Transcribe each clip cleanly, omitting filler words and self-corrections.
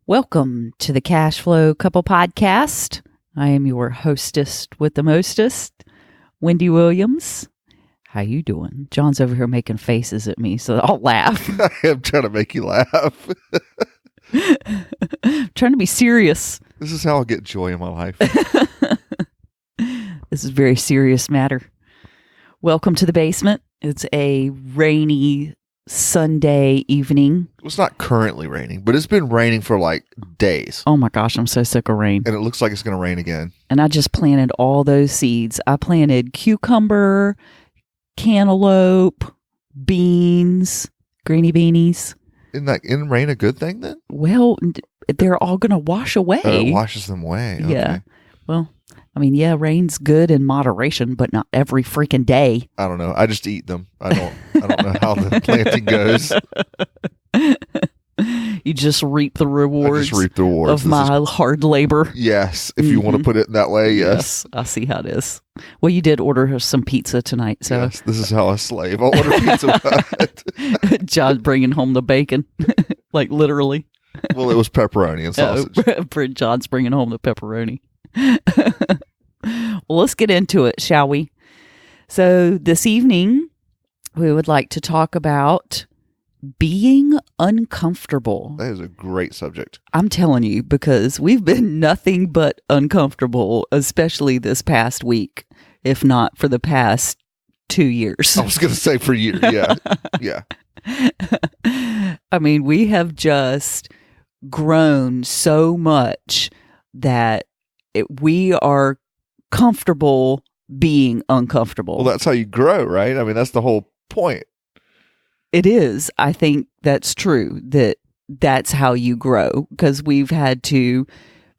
Welcome to the CashFlow Couple podcast. I am your hostess with the mostest, Wynde Williams. How you doing? John's over here making faces at me, so I'll laugh. I am trying to make you laugh. Trying to be serious. This is how I get joy in my life. This is a very serious matter. Welcome to the basement. It's a rainy Sunday evening. It's not currently raining, but it's been raining for like days. Oh my gosh, I'm so sick of rain. And it looks like it's going to rain again. And I just planted all those seeds. I planted cucumber, cantaloupe, beans, greeny beanies. Isn't rain a good thing then? Well, they're all going to wash away. It washes them away. Okay. Yeah. Well, I mean, yeah, rain's good in moderation, but not every freaking day. I don't know. I just eat them. I don't know how the planting goes. You just reap the rewards, of my hard labor. Yes, if you want to put it in that way, yes. I see how it is. Well, you did order some pizza tonight, so yes, this is how I slave. I'll order pizza. John's bringing home the bacon, like literally. Well, it was pepperoni and sausage. John's bringing home the pepperoni. Well, let's get into it, shall we? So this evening, we would like to talk about being uncomfortable. That is a great subject. I'm telling you, because we've been nothing but uncomfortable, especially this past week, if not for the past 2 years. I was going to say for years. Yeah. Yeah. I mean, we have just grown so much that we are comfortable being uncomfortable. Well, that's how you grow, right? I mean, that's the whole point. It is. I think that's true, that's how you grow, because we've had to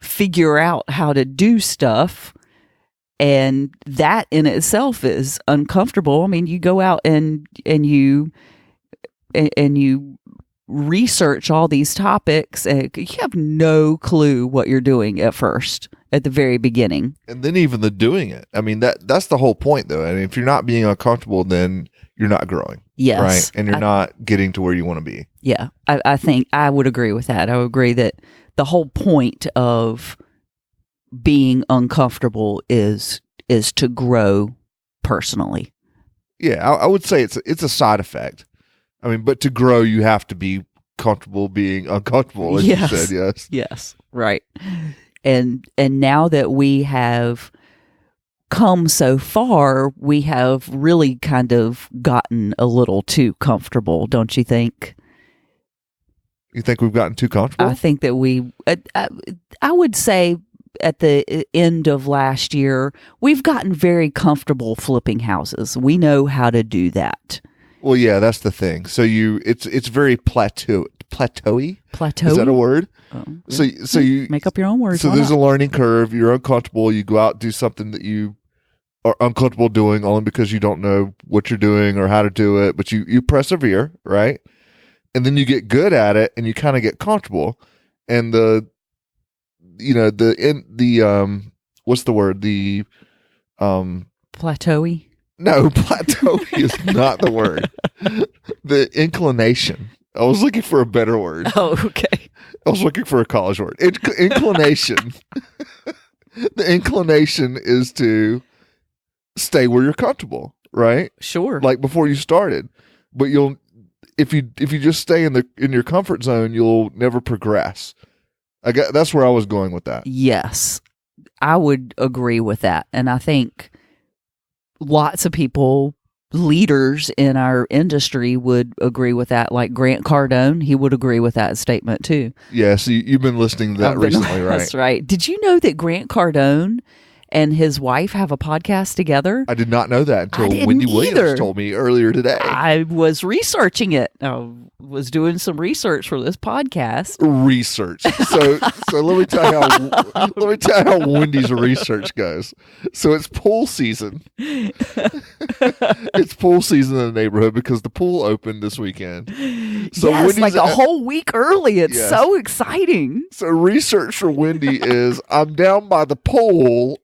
figure out how to do stuff, and that in itself is uncomfortable. I mean, you go out and you research all these topics, and you have no clue what you're doing at first, at the very beginning. And then even the doing it. I mean, that's the whole point, though. I mean, if you're not being uncomfortable, then you're not growing. Yes. Right? And you're not getting to where you want to be. Yeah. I think I would agree with that. I would agree that the whole point of being uncomfortable is to grow personally. Yeah. I would say it's a side effect. I mean, but to grow, you have to be comfortable being uncomfortable, as you said, yes. Yes, right. And now that we have come so far, we have really kind of gotten a little too comfortable, don't you think? You think we've gotten too comfortable? I think that I would say at the end of last year, we've gotten very comfortable flipping houses. We know how to do that. Well, yeah, that's the thing. So it's very plateauy. Plateauy? Is that a word? Oh, so you make up your own words. So there's a learning curve. You're uncomfortable. You go out, do something that you are uncomfortable doing only because you don't know what you're doing or how to do it, but you persevere, right? And then you get good at it and you kind of get comfortable. And what's the word? Plateauy? No, plateauy is not the word. The inclination. I was looking for a better word. Oh, okay. I was looking for a college word. Inclination. The inclination is to stay where you're comfortable, right? Sure. Like before you started. But if you just stay in your comfort zone, you'll never progress. That's where I was going with that. Yes. I would agree with that. And I think lots of people, leaders in our industry, would agree with that. Like Grant Cardone, he would agree with that statement too. Yeah, so you've been listening to that recently, right? That's right. Did you know that Grant Cardone and his wife have a podcast together? I did not know that until Wynde Williams told me earlier today. I was researching it. I was doing some research for this podcast. Research. So let me tell you how Wynde's research goes. So it's pool season. It's pool season in the neighborhood because the pool opened this weekend. So yes, Wynde's like a whole week early. It's so exciting. So research for Wynde is I'm down by the pool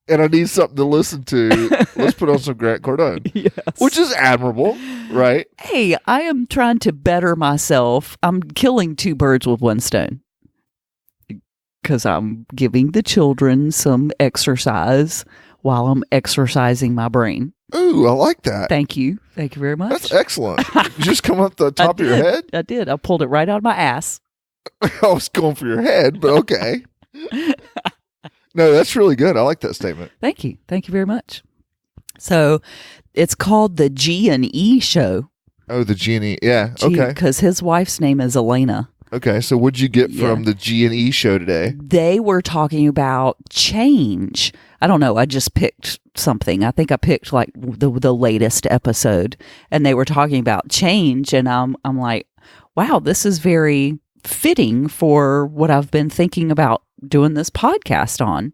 and I need something to listen to. Let's put on some Grant Cardone. Yes. Which is admirable, right? Hey, I am trying to better myself. I'm killing two birds with one stone. because I'm giving the children some exercise while I'm exercising my brain. Ooh, I like that. Thank you. Thank you very much. That's excellent. You just come up the top of your head? I did. I pulled it right out of my ass. I was going for your head, but okay. No, that's really good. I like that statement. Thank you. Thank you very much. So it's called the G&E show. Oh, the genie. Yeah. Okay. Because his wife's name is Elena. Okay. So what'd you get from the G&E show today? They were talking about change. I don't know. I just picked something. I think I picked like the latest episode, and they were talking about change. And I'm like, wow, this is very fitting for what I've been thinking about doing this podcast on,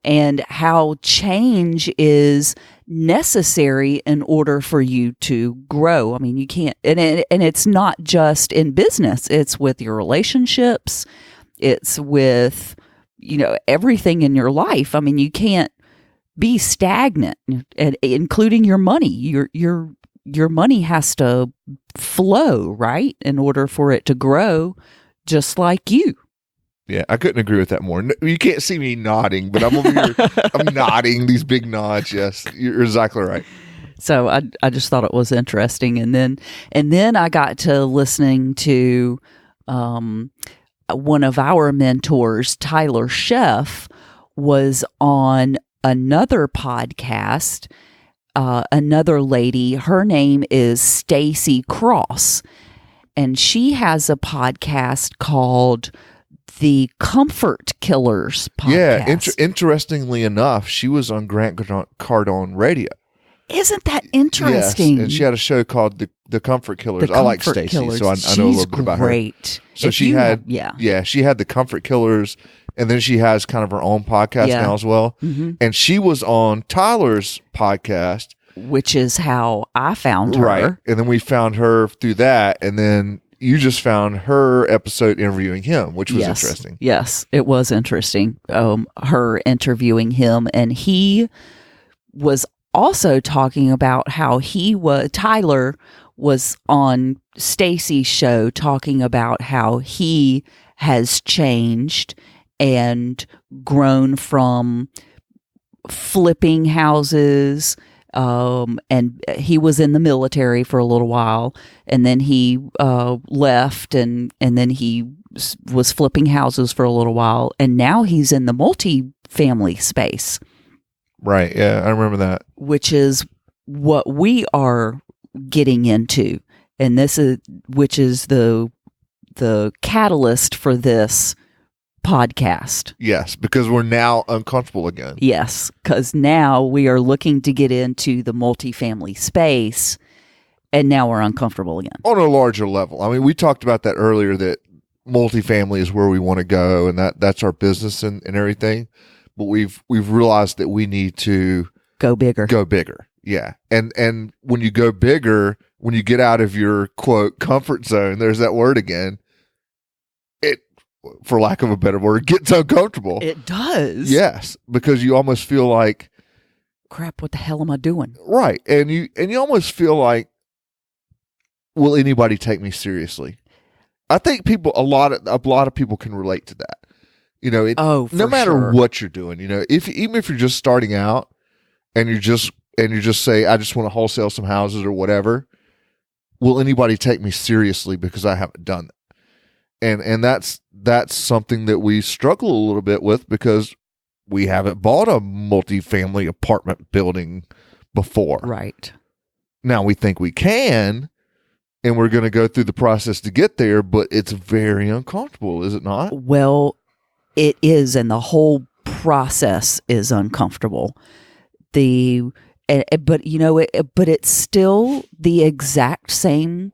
and how change is necessary in order for you to grow. I mean, you can't, and it's not just in business. It's with your relationships. It's with, everything in your life. I mean, you can't be stagnant, and including your money. Your money has to flow, right, in order for it to grow, just like you. Yeah, I couldn't agree with that more. You can't see me nodding, but I'm over here. I'm nodding these big nods. Yes, you're exactly right. So I just thought it was interesting, and then I got to listening to one of our mentors, Tyler Sheff, was on another podcast. Another lady, her name is Stacy Cross, and she has a podcast called the Comfort Killers podcast. Yeah, interestingly enough, she was on Grant Cardone Radio. Isn't that interesting? Yes, and she had a show called the Comfort Killers. I like Stacy, so I know a little bit about her. Great. So she had the Comfort Killers, and then she has kind of her own podcast now as well. Mm-hmm. And she was on Tyler's podcast, which is how I found her. Right, and then we found her through that, and then you just found her episode interviewing him, which was interesting. Yes, it was interesting. Her interviewing him, and he was also talking about how Tyler was on Stacy's show talking about how he has changed and grown from flipping houses. And he was in the military for a little while, and then he left, and then he was flipping houses for a little while, and now he's in the multifamily space. Right. Yeah, I remember that. Which is what we are getting into, and which is the catalyst for this podcast. Yes, because we're now uncomfortable again. Yes, because now we are looking to get into the multifamily space, and now we're uncomfortable again. On a larger level. I mean, we talked about that earlier, that multifamily is where we want to go, and that's our business and everything. But we've realized that we need to go bigger. Yeah. And when you go bigger, when you get out of your quote comfort zone, there's that word again, for lack of a better word, gets uncomfortable. It does. Yes, because you almost feel like, crap, what the hell am I doing? Right. And you almost feel like, will anybody take me seriously? I think a lot of people can relate to that. No matter what you're doing, even if you're just starting out and you just say, I just want to wholesale some houses or whatever, will anybody take me seriously because I haven't done that? And that's something that we struggle a little bit with because we haven't bought a multifamily apartment building before. Right. Now we think we can, and we're going to go through the process to get there, but it's very uncomfortable, is it not? Well, it is, and the whole process is uncomfortable. But it's still the exact same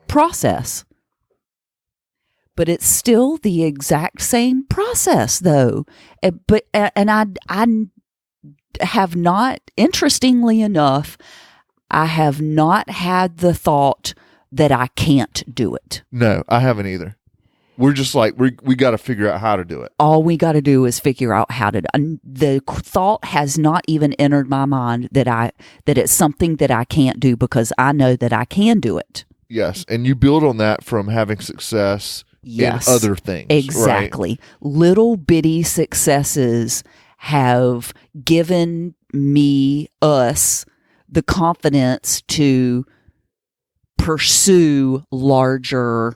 process. But it's still the exact same process, though. I have not, interestingly enough, I have not had the thought that I can't do it. No, I haven't either. We're just like, we got to figure out how to do it. All we got to do is figure out how to. The thought has not even entered my mind that it's something that I can't do, because I know that I can do it. Yes, and you build on that from having success Yes. in other things. Exactly. Right? Little bitty successes have given us the confidence to pursue larger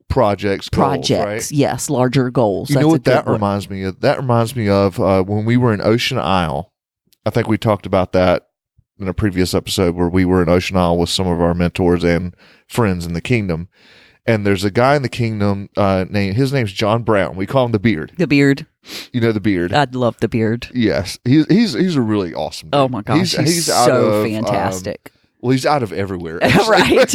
projects, right? Yes, larger goals. You know what that reminds me of? That reminds me of when we were in Ocean Isle. I think we talked about that in a previous episode where we were in Ocean Isle with some of our mentors and friends in the kingdom. And there's a guy in the kingdom his name's John Brown. We call him the Beard. The Beard. You know the Beard. I'd love the Beard. Yes, he's a really awesome dude. Oh my gosh, he's so fantastic. Well, he's out of everywhere. Right.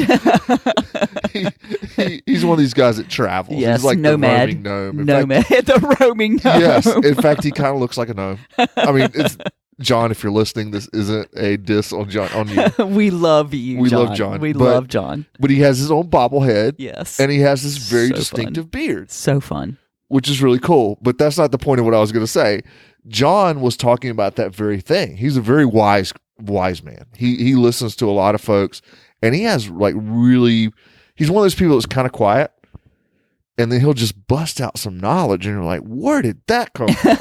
He's one of these guys that travels. Yes, he's like nomad. the roaming gnome. The roaming gnome. Yes. In fact, he kind of looks like a gnome. I mean, it's John, if you're listening, this isn't a diss on you. We love you, We John. love John. We love John. But he has his own bobblehead. Yes. And he has this very So distinctive beard. So fun. Which is really cool. But that's not the point of what I was going to say. John was talking about that very thing. He's a very wise man. He listens to a lot of folks, and he has like really, he's one of those people that's kind of quiet, and then he'll just bust out some knowledge, and you're like, where did that come from?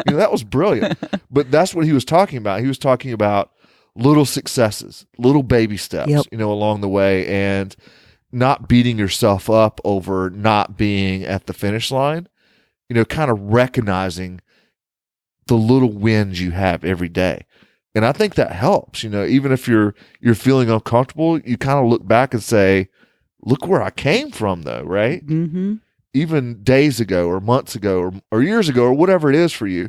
That was brilliant. But that's what he was talking about. He was talking about little successes, little baby steps, along the way, and not beating yourself up over not being at the finish line, kind of recognizing the little wins you have every day. And I think that helps, even if you're feeling uncomfortable, you kind of look back and say, look where I came from though, right? Mm-hmm. Even days ago or months ago or years ago or whatever it is for you.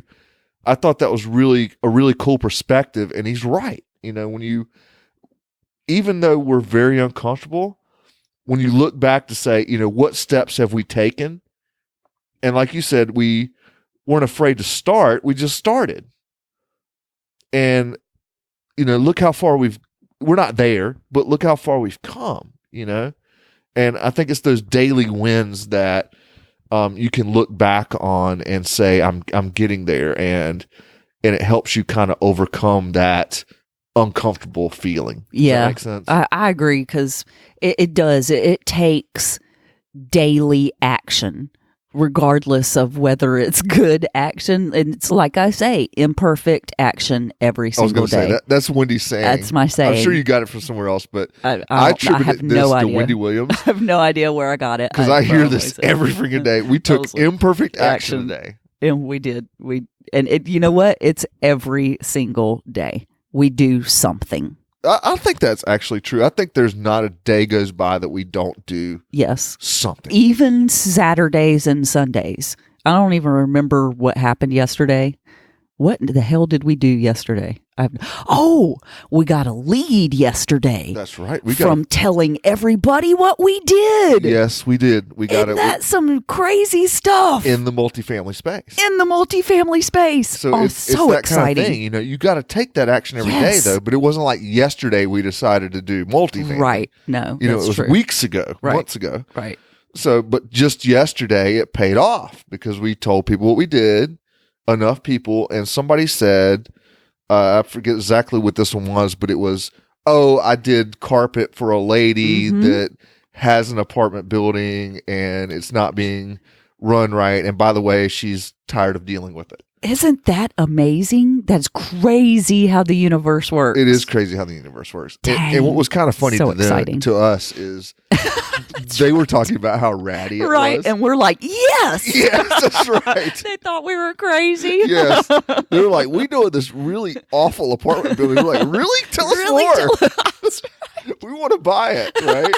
I thought that was a really cool perspective. And he's right. Even though we're very uncomfortable, when you look back to say, what steps have we taken? And like you said, we weren't afraid to start. We just started. And, look how far we're not there, but look how far we've come, And I think it's those daily wins that you can look back on and say, I'm getting there. And it helps you kind of overcome that uncomfortable feeling. Does that make sense? I agree, because it does. It takes daily action, regardless of whether it's good action. And it's like I say, imperfect action every single day. Say that's Wynde's saying. That's my saying. I'm sure you got it from somewhere else, but I have no idea. to Wynde Williams. I have no idea where I got it. Because I hear this every freaking day. We took imperfect action today. And we did. You know what? It's every single day. We do something. I think that's actually true. I think there's not a day goes by that we don't do something. Even Saturdays and Sundays. I don't even remember what happened yesterday. What the hell did we do yesterday? We got a lead yesterday. That's right. From telling everybody what we did. Yes, we did. We got it. That's some crazy stuff. In the multifamily space. So it's so that exciting. Kind of thing. You got to take that action every day, though. But it wasn't like yesterday we decided to do multifamily. Right. No, it was true. weeks ago, months ago. Right. So, but just yesterday it paid off because we told people what we did, enough people, and somebody said, I forget exactly what this one was, but it was, I did carpet for a lady that has an apartment building and it's not being run right. And by the way, she's tired of dealing with it. Isn't that amazing? That's crazy how the universe works. It is crazy how the universe works. And what was kind of funny to us is they were talking about how ratty it was. Right. And we're like, yes. Yes, that's right. They thought we were crazy. Yes. They were like, we know this really awful apartment building. We're like, really? Tell us more. We want to buy it, right?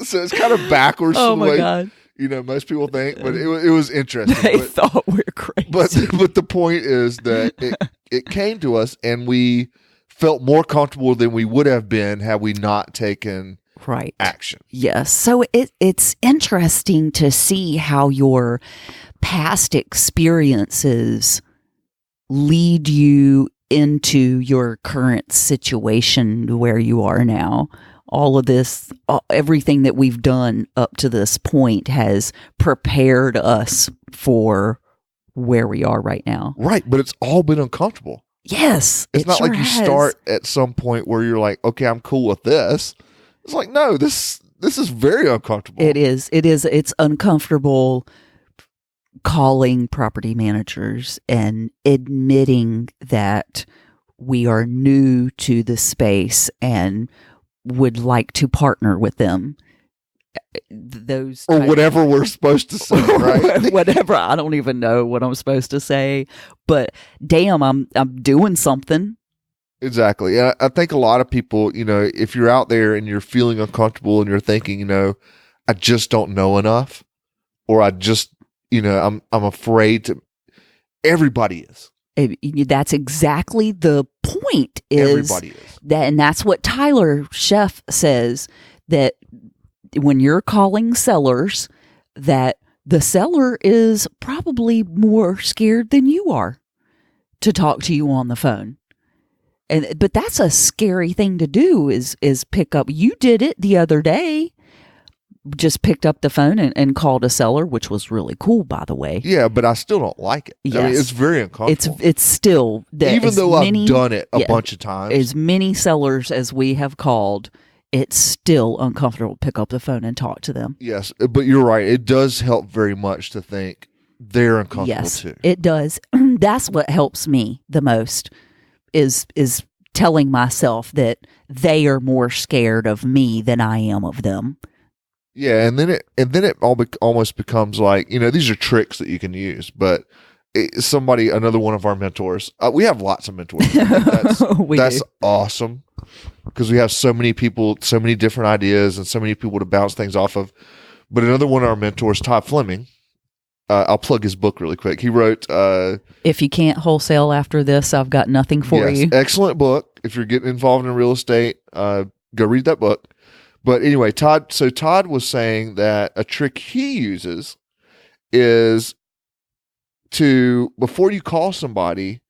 So it's kind of backwards from the way God. Most people think, but it was interesting. They thought we were crazy. But the point is that it came to us and we felt more comfortable than we would have been had we not taken action. Yes. So it's interesting to see how your past experiences lead you into your current situation where you are now. All of this, everything that we've done up to this point has prepared us for where we are right now. Right, but it's all been uncomfortable. Yes, it's not like you start at some point where you're like, okay, I'm cool with this. It's like, no, this this is very uncomfortable. It is. It's uncomfortable calling property managers and admitting that we are new to the space and would like to partner with them. Those or whatever we're supposed to say, right? Whatever. I don't even know what I'm supposed to say, but damn, I'm doing something. Exactly. I think a lot of people, if you're out there and you're feeling uncomfortable and you're thinking, I just don't know enough, or I just, I'm afraid to. Everybody is. That's exactly the point. Everybody is that, and that's what Tyler Sheff says, that when you're calling sellers, that the seller is probably more scared than you are to talk to you on the phone. But that's a scary thing to do is pick up. You did it the other day. Just picked up the phone and called a seller, which was really cool, by the way. Yeah, but I still don't like it. Yes. I mean, it's very uncomfortable. It's still that even though I've done it a bunch of times. As many sellers as we have called, it's still uncomfortable to pick up the phone and talk to them. Yes, but you're right. It does help very much to think they're uncomfortable too. It does. That's what helps me the most is telling myself that they are more scared of me than I am of them. Yeah, and then it almost becomes like, these are tricks that you can use, but another one of our mentors, we have lots of mentors. That's awesome, because we have so many people, so many different ideas, and so many people to bounce things off of. But another one of our mentors, Todd Fleming, I'll plug his book really quick. He wrote, If You Can't Wholesale After This, I've Got Nothing For You. Excellent book. If you're getting involved in real estate, go read that book. But anyway, Todd was saying that a trick he uses is to, before you call somebody,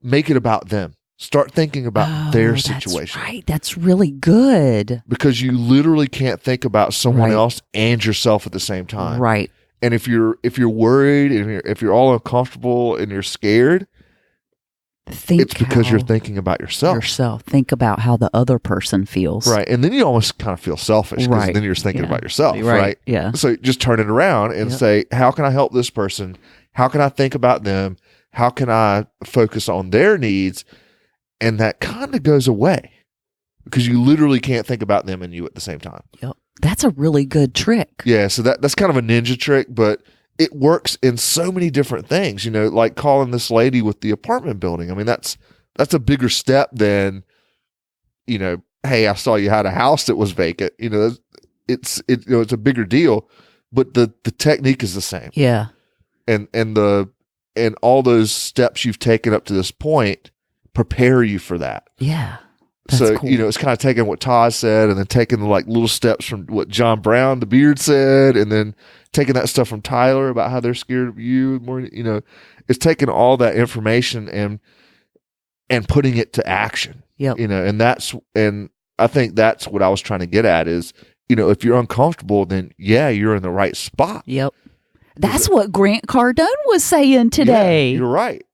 make it about them. Start thinking about their situation. That's right. That's really good. Because you literally can't think about someone else and yourself at the same time. Right. And if you're worried and if you're all uncomfortable and you're scared, it's because you're thinking about yourself. Think about how the other person feels. Right. And then you almost kind of feel selfish, because then you're just thinking about yourself. Right. Yeah. So just turn it around and say, how can I help this person? How can I think about them? How can I focus on their needs? And that kind of goes away, because you literally can't think about them and you at the same time. Yep. That's a really good trick. Yeah. So that's kind of a ninja trick, but it works in so many different things, like calling this lady with the apartment building. I mean, that's a bigger step than, hey, I saw you had a house that was vacant. It's a bigger deal, but the technique is the same. Yeah. And all those steps you've taken up to this point prepare you for that. Yeah. So, cool. It's kind of taking what Todd said and then taking little steps from what John Brown, the Beard, said, and then taking that stuff from Tyler about how they're scared of you more, it's taking all that information and putting it to action. Yep. And I think that's what I was trying to get at is, if you're uncomfortable, then you're in the right spot. Yep. That's what Grant Cardone was saying today. Yeah, you're right.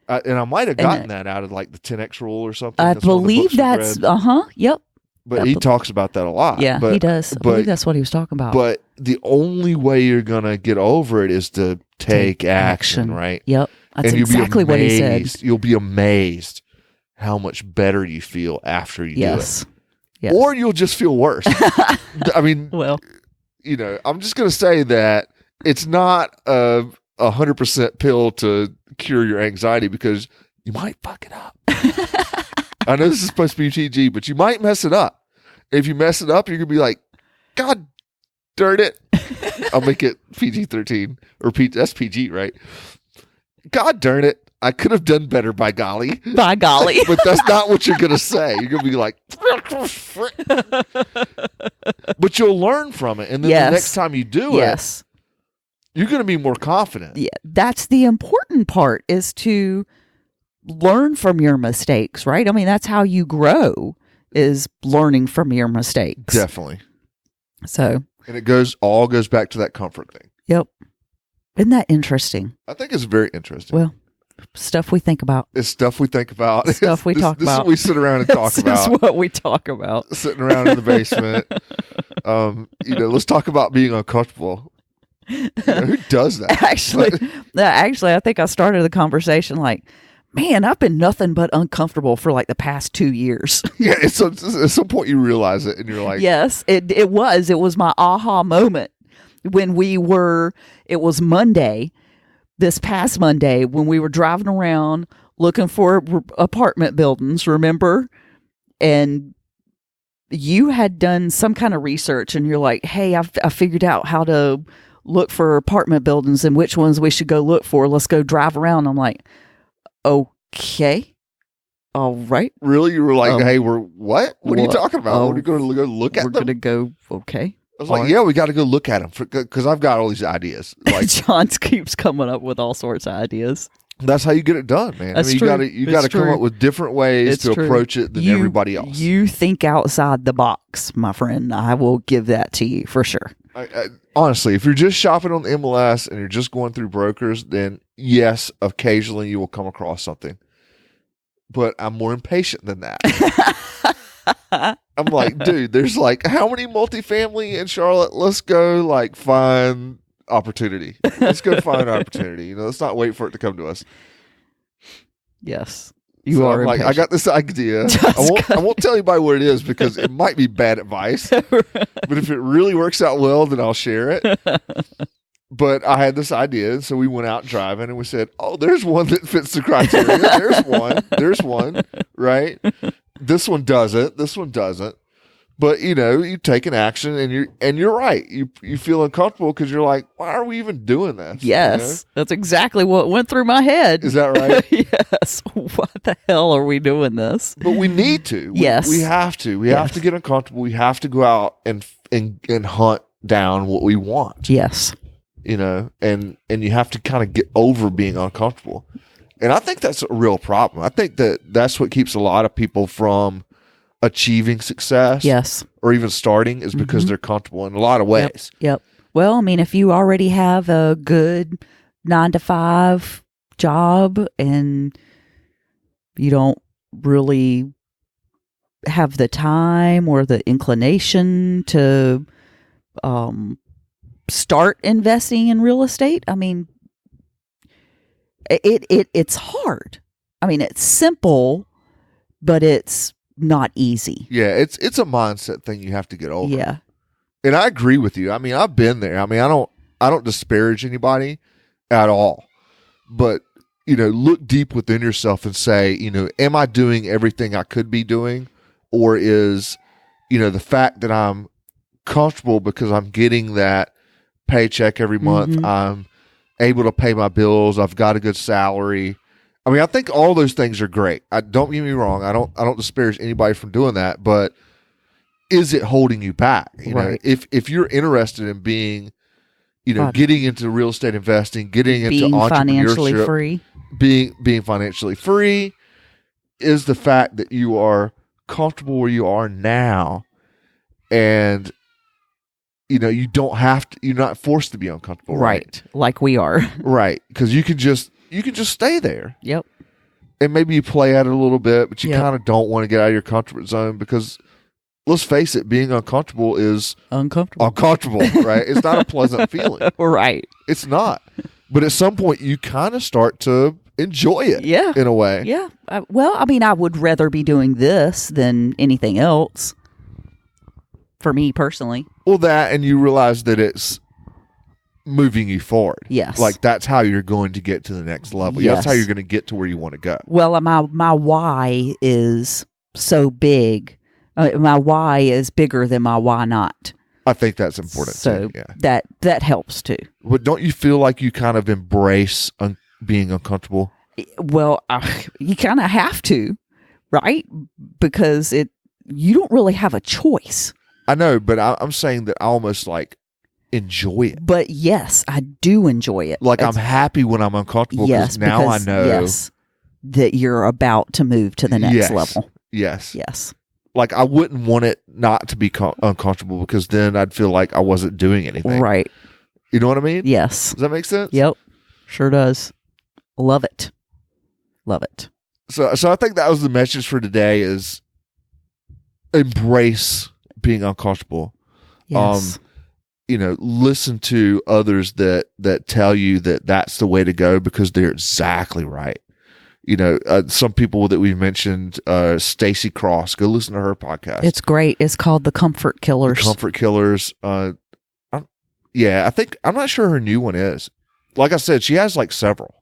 And I might have gotten that out of the 10X rule or something. I believe that's, yep. But he talks about that a lot. Yeah, he does. I believe that's what he was talking about. But the only way you're going to get over it is to take action, right? Yep. That's exactly what he said. You'll be amazed how much better you feel after you do it. Yes. Or you'll just feel worse. I mean, well, I'm just going to say that it's not a 100% pill to cure your anxiety, because you might fuck it up. I know this is supposed to be PG, but you might mess it up. If you mess it up, you're going to be like, God darn it. I'll make it PG-13 or that's PG, right? God darn it. I could have done better, by golly. By golly. But that's not what you're going to say. You're going to be like, but you'll learn from it. And then the next time you do it, you're going to be more confident. Yeah, that's the important part, is to learn from your mistakes, right? I mean, that's how you grow, is learning from your mistakes. Definitely. So. And it all goes back to that comfort thing. Yep. Isn't that interesting? I think it's very interesting. Well, Stuff we think about. It's stuff we think about. Stuff we talk this about. Is what we sit around and talk about. This is what we talk about. Sitting around in the basement. Let's talk about being uncomfortable. Who does that? Actually, I think I started the conversation like, man, I've been nothing but uncomfortable for like the past 2 years. Yeah, at some point you realize it and you're like... Yes, it was my aha moment when it was Monday, this past Monday, when we were driving around looking for apartment buildings, remember? And you had done some kind of research and you're like, hey, I figured out how to look for apartment buildings and which ones we should go look for. Let's go drive around. I'm like, okay. All right. Really? You were like, hey, what? What are you talking about? We're going to go look at them? We're going to go, okay. I was like, yeah, we got to go look at them because I've got all these ideas. Like, John keeps coming up with all sorts of ideas. That's how you get it done, man. That's true. You got to come up with different ways to approach it than everybody else. You think outside the box, my friend. I will give that to you for sure. Honestly, if you're just shopping on the MLS and you're just going through brokers, then yes, occasionally you will come across something. But I'm more impatient than that. I'm like, dude, there's like how many multifamily in Charlotte? Let's go like find opportunity. Let's go find opportunity. Let's not wait for it to come to us. Yes. You are like, I got this idea. I won't tell anybody what it is because it might be bad advice. But if it really works out well, then I'll share it. But I had this idea, so we went out driving and we said, oh, there's one that fits the criteria. There's one, right? This one doesn't. This one doesn't. But you take an action and you're right. You feel uncomfortable because you're like, why are we even doing this? Yes, that's exactly what went through my head. Is that right? Yes. Why the hell are we doing this? But we need to. Yes, we have to. We have to get uncomfortable. We have to go out and hunt down what we want. Yes. And you have to kind of get over being uncomfortable. And I think that's a real problem. I think that's what keeps a lot of people from achieving success, yes, or even starting, is because they're comfortable in a lot of ways. Yep. Well, I mean, if you already have a good 9-to-5 job and you don't really have the time or the inclination to start investing in real estate, I mean, it's hard. I mean, it's simple, but it's not easy. Yeah, it's a mindset thing you have to get over. Yeah. And I agree with you. I mean, I've been there. I mean, I don't disparage anybody at all. But, look deep within yourself and say, am I doing everything I could be doing? Or is, the fact that I'm comfortable because I'm getting that paycheck every month, I'm able to pay my bills, I've got a good salary. I mean, I think all those things are great. Don't get me wrong. I don't disparage anybody from doing that, but is it holding you back? Right. If you're interested in being, getting into real estate investing, getting into entrepreneurship, financially free, being financially free, is the fact that you are comfortable where you are now, and you don't have to. You're not forced to be uncomfortable, right? Like we are, right? Because you can just stay there. Yep. And maybe you play at it a little bit, but you kind of don't want to get out of your comfort zone because, let's face it, being uncomfortable is uncomfortable, right? It's not a pleasant feeling. Right. It's not. But at some point, you kind of start to enjoy it in a way. Yeah. Well, I mean, I would rather be doing this than anything else for me personally. Well, that, and you realize that it's moving you forward. Yes. Like that's how you're going to get to the next level. Yes. That's how you're going to get to where you want to go. Well, my why is so big. My why is bigger than my why not. I think that's important so too. Yeah. That helps too. But don't you feel like you kind of embrace being uncomfortable? Well, you kind of have to, right? Because you don't really have a choice. I know, but I'm saying that I almost like enjoy it. But yes, I do enjoy it. Like I'm happy when I'm uncomfortable because now I know that you're about to move to the next level. Yes. Yes. Like I wouldn't want it not to be uncomfortable because then I'd feel like I wasn't doing anything. Right. You know what I mean? Yes. Does that make sense? Yep. Sure does. Love it. Love it. So I think that was the message for today: is embrace being uncomfortable. Yes. Listen to others that tell you that that's the way to go because they're exactly right. Some people that we've mentioned, Stacy Cross, go listen to her podcast. It's great. It's called The Comfort Killers. The Comfort Killers. I'm not sure her new one is. Like I said, she has like several.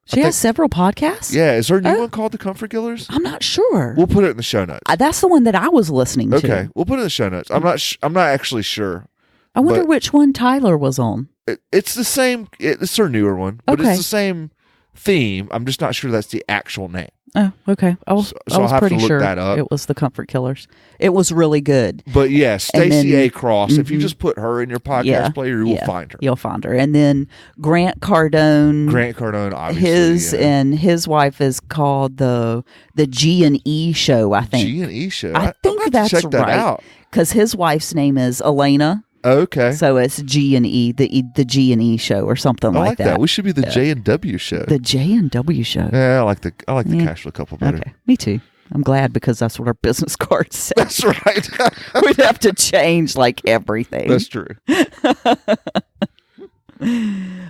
She has several podcasts? Yeah. Is her new one called The Comfort Killers? I'm not sure. We'll put it in the show notes. That's the one that I was listening to. Okay. We'll put it in the show notes. I'm not actually sure. I wonder which one Tyler was on. It's the same. It's her newer one, but Okay. it's the same theme. I'm just not sure that's the actual name. Oh, okay. I was I'll have pretty to look sure that up. it was The Comfort Killers. It was really good. But yeah, Stacey then- A. Cross. If you just put her in your podcast player, you will find her. You'll find her. And then Grant Cardone. Obviously. And his wife is called the G&E Show, I think. G&E Show. I think that's check that right. out. Because his wife's name is Elena. Okay. So it's G&E, the G&E Show or something I like that. We should be the J&W Show. The J&W Show. Yeah, I like the CashFlow Couple better. Okay, me too. I'm glad because that's what our business card says. That's right. We'd have to change like everything. That's true.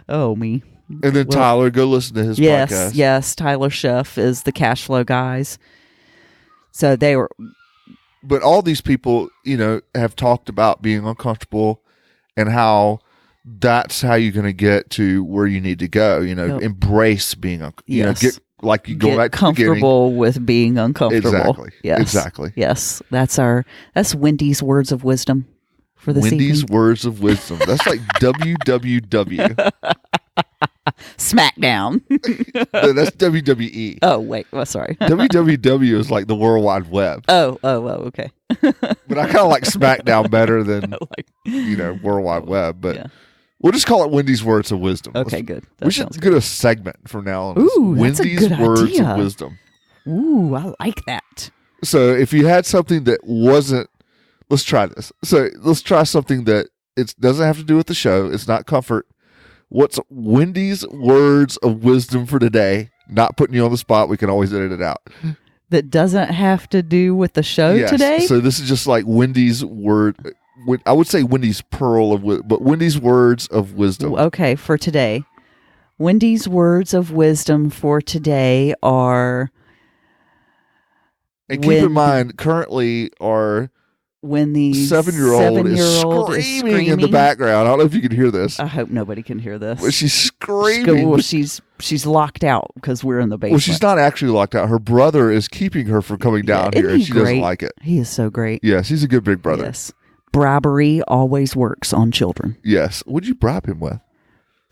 Oh, me. And then Tyler, go listen to his podcast. Yes. Tyler Sheff is the CashFlow guys. So they were... But all these people, have talked about being uncomfortable and how that's how you're going to get to where you need to go. Embrace being, get like you go back to the beginning. Comfortable with being uncomfortable. Exactly. Yes. Exactly. Yes. That's Wendy's words of wisdom for this Wendy's evening. words of wisdom. That's like WWW. Smackdown. No, that's WWE. Oh, wait. Well, sorry. WWW is like the World Wide Web. Oh, okay. But I kind of like SmackDown better than, World Wide Web. But we'll just call it Wendy's Words of Wisdom. Okay, good. We should get a segment from now on. Ooh, that's a Wendy's good Words idea. of Wisdom. Ooh, I like that. So if you had something that wasn't, let's try this. So let's try something that it doesn't have to do with the show. It's not comfort. What's Wendy's words of wisdom for today? Not putting you on the spot. We can always edit it out. That doesn't have to do with the show today? So this is just like Wendy's word. I would say Wendy's pearl of wisdom, but Wendy's words of wisdom. Okay, for today. Wendy's words of wisdom for today are... And keep in mind, currently when the 7-year-old is screaming in the background. I don't know if you can hear this. I hope nobody can hear this. But she's screaming. Well, she's locked out because we're in the basement. Well, she's not actually locked out. Her brother is keeping her from coming down here, and she doesn't like it. He is so great. Yes, he's a good big brother. Yes. Bribery always works on children. Yes. What'd you bribe him with?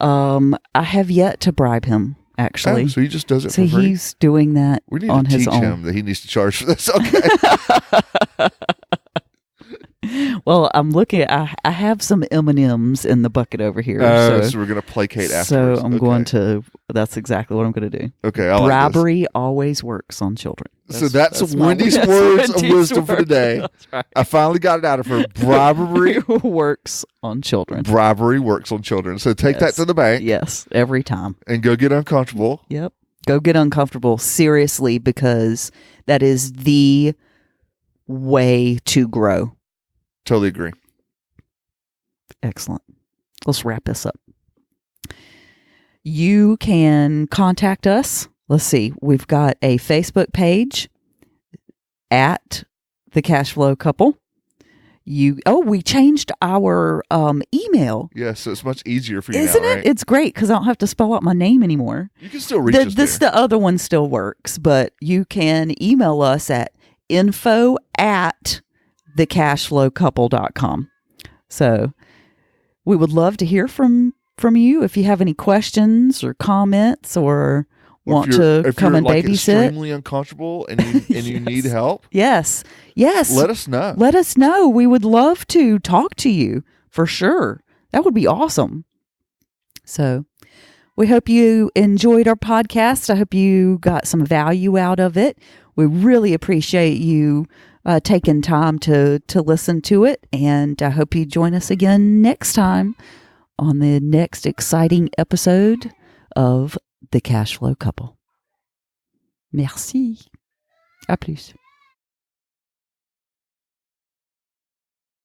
I have yet to bribe him, actually. Oh, so he just does it so for free? He's doing that we need on to his teach own. him that he needs to charge for this. Okay. Well, I'm looking at, I have some M&Ms in the bucket over here. So we're going to placate afterwards. So I'm going to, that's exactly what I'm going to do. Okay, I like Bribery always works on children. That's Wendy's words of wisdom for today. That's right. I finally got it out of her. Bribery works on children. Bribery works on children. So take that to the bank. Yes, every time. And go get uncomfortable. Yep. Go get uncomfortable, seriously, because that is the way to grow. Totally agree. Excellent. Let's wrap this up. You can contact us. Let's see. We've got a Facebook page at the CashFlow Couple. We changed our email. Yes, so it's much easier for you Isn't now, it? right? It's great because I don't have to spell out my name anymore. You can still reach us there. The other one still works, but you can email us at info@thecashflowcouple.com. So we would love to hear from you if you have any questions or comments or want to come and babysit. Extremely uncomfortable and you Yes. need help. Yes. Let us know. Let us know. We would love to talk to you for sure. That would be awesome. So we hope you enjoyed our podcast. I hope you got some value out of it. We really appreciate you taking time to listen to it. And I hope you join us again next time on the next exciting episode of The CashFlow Couple. Merci. À plus.